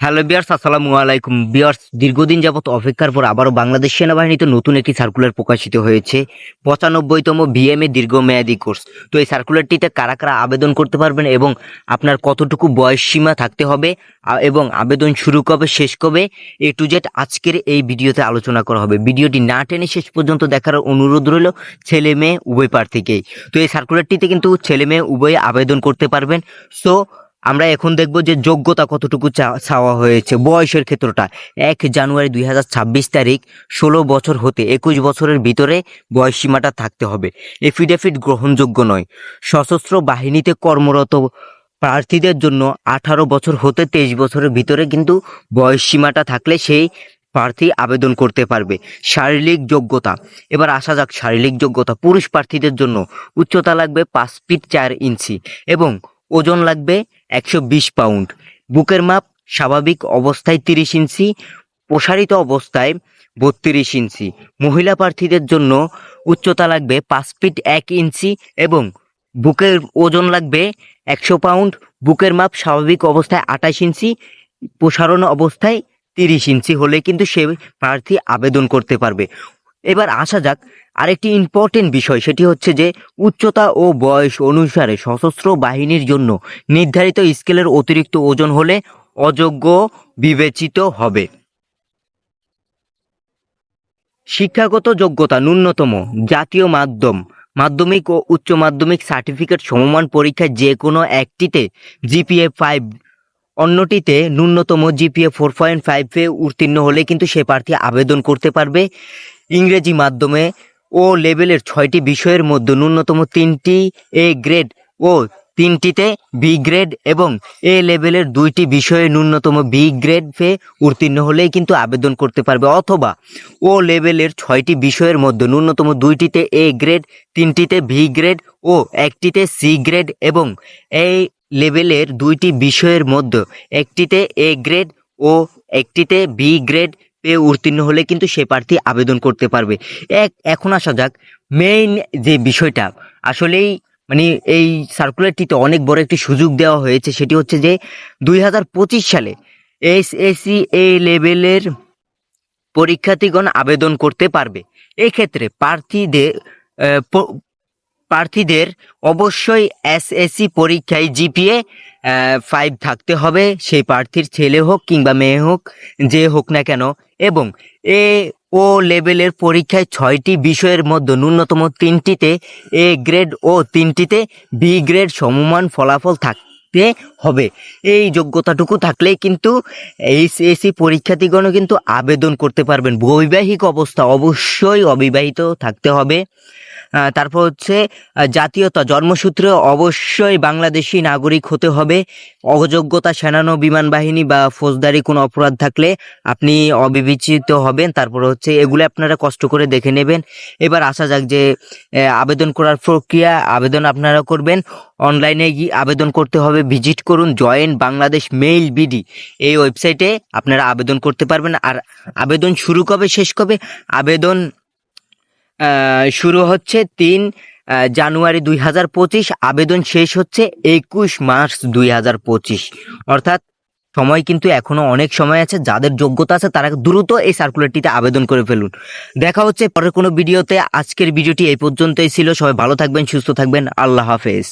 Hello বিয়ার্স, আসসালামু আলাইকুম বিয়ার্স। দীর্ঘদিন যাবত অপেক্ষার পর আবারও বাংলাদেশ সেনাবাহিনীতে নতুন একটি সার্কুলার প্রকাশিত হয়েছে, 95তম বিএমএ দীর্ঘমেয়াদী কোর্স। তো এই সার্কুলারটিতে কারা কারা আবেদন করতে পারবেন এবং আপনার কতটুকু বয়স সীমা থাকতে হবে এবং আবেদন শুরু কবে শেষ কবে, এ টু জেড আজকের এই ভিডিওতে আলোচনা করা হবে। ভিডিওটি না টেনে শেষ পর্যন্ত দেখার অনুরোধ রইল ছেলে মেয়ে উভয় প্রার্থীকেই। তো এই সার্কুলারটিতে কিন্তু ছেলে মেয়ে উভয়ে আবেদন করতে পারবেন। সো আমরা এখন দেখব যে যোগ্যতা কতটুকু চাওয়া হয়েছে। বয়সের ক্ষেত্রটা 1 জানুয়ারি 2026 তারিখ 16 বছর হতে 21 বছরের ভিতরে বয়স সীমাটা থাকতে হবে। এফিডেভিট গ্রহণযোগ্য নয়। সশস্ত্র বাহিনীতে কর্মরত প্রার্থীদের জন্য 18 বছর হতে 23 বছরের ভিতরে কিন্তু বয়স সীমাটা থাকলে সেই প্রার্থী আবেদন করতে পারবে। শারীরিক যোগ্যতা, এবার আসা যাক শারীরিক যোগ্যতা। পুরুষ প্রার্থীদের জন্য উচ্চতা লাগবে 5 ফিট 4 ইঞ্চি এবং ওজন লাগবে 120 পাউন্ড। বুকের মাপ স্বাভাবিক অবস্থায় 30 ইঞ্চি, প্রসারিত অবস্থায় 32 ইঞ্চি। মহিলা প্রার্থীদের জন্য উচ্চতা লাগবে 5 ফিট 1 ইঞ্চি এবং বুকের ওজন লাগবে 100 পাউন্ড। বুকের মাপ স্বাভাবিক অবস্থায় 28 ইঞ্চি, প্রসারণ অবস্থায় 30 ইঞ্চি হলে কিন্তু সে প্রার্থী আবেদন করতে পারবে। এবার আসা যাক আরেকটি ইম্পর্টেন্ট বিষয়, সেটি হচ্ছে যে উচ্চতা ও বয়স অনুসারে সশস্ত্র বাহিনীর জন্য নির্ধারিত স্কেলের অতিরিক্ত ওজন হলে অযোগ্য বিবেচিত হবে। শিক্ষাগত যোগ্যতা ন্যূনতম জাতীয় মাধ্যমিক ও উচ্চ মাধ্যমিক সার্টিফিকেট সমমান পরীক্ষায় যে কোনো একটিতে জিপিএ 5, অন্যটিতে ন্যূনতম জিপিএ 4.5 উত্তীর্ণ হলে কিন্তু সে প্রার্থী আবেদন করতে পারবে। ইংরেজি মাধ্যমে ও লেভেলের 6টি বিষয়ের মধ্যে ন্যূনতম 3টি এ গ্রেড ও 3টিতে বি গ্রেড এবং এ লেভেলের 2টি বিষয়ে ন্যূনতম বি গ্রেড পেয়ে উত্তীর্ণ হলেই কিন্তু আবেদন করতে পারবে, অথবা ও লেভেলের 6টি বিষয়ের মধ্যে ন্যূনতম 2টিতে এ গ্রেড, 3টিতে ভি গ্রেড ও 1টিতে সি গ্রেড এবং এই লেভেলের 2টি বিষয়ের মধ্যে 1টিতে এ গ্রেড ও 1টিতে বি গ্রেড পেয়ে উত্তীর্ণ হলে কিন্তু সে প্রার্থী আবেদন করতে পারবে। এখন আসা যাক মেইন যে বিষয়টা, আসলেই মানে এই সার্কুলারটিতে অনেক বড় একটি সুযোগ দেওয়া হয়েছে, সেটি হচ্ছে যে 2025 সালে এসএসসি এ লেভেলের পরীক্ষার্থীগণ আবেদন করতে পারবে। এক্ষেত্রে প্রার্থীদের অবশ্যই এসএসসি পরীক্ষায় জিপিএ 5 থাকতে হবে, সেই প্রার্থীর ছেলে হোক কিংবা মেয়ে হোক, যে হোক না কেন, এবং এ ও লেভেলের পরীক্ষায় 6টি বিষয়ের মধ্যে ন্যূনতম 3টিতে এ গ্রেড ও 3টিতে বি গ্রেড সমমান ফলাফল থাকতে হবে। এই যোগ্যতাটুকু থাকলেই কিন্তু এইচএসসি পরীক্ষার্থীগণও কিন্তু আবেদন করতে পারবেন। বৈবাহিক অবস্থা অবশ্যই অবিবাহিত থাকতে হবে। তারপর হচ্ছে জাতীয়তা, জন্মসূত্রে অবশ্যই বাংলাদেশি নাগরিক হতে হবে। অযোগ্যতা সেনানো বিমান বাহিনী বা ফৌজদারি কোনো অপরাধ থাকলে আপনি অবিবেচিত হবেন। তারপর হচ্ছে এগুলো আপনারা কষ্ট করে দেখে নেবেন। এবার আসা যাক যে আবেদন করার প্রক্রিয়া। আবেদন আপনারা করবেন অনলাইনে গিয়ে আবেদন করতে হবে। ভিজিট করুন জয়েন বাংলাদেশ মেইল বিডি, এই ওয়েবসাইটে আপনারা আবেদন করতে পারবেন। আর আবেদন শুরু কবে শেষ কবে? আবেদন শুরু হচ্ছে 3 জানুয়ারি 2025, আবেদন শেষ হচ্ছে 21 মার্চ 2025। অর্থাৎ সময় কিন্তু এখনো অনেক সময় আছে। যাদের যোগ্যতা আছে তারা দ্রুত এই সার্কুলারটিতে আবেদন করে ফেলুন। দেখা হচ্ছে পরের কোনো ভিডিওতে। আজকের ভিডিওটি এই পর্যন্তই ছিল। সবাই ভালো থাকবেন, সুস্থ থাকবেন। আল্লাহ হাফেজ।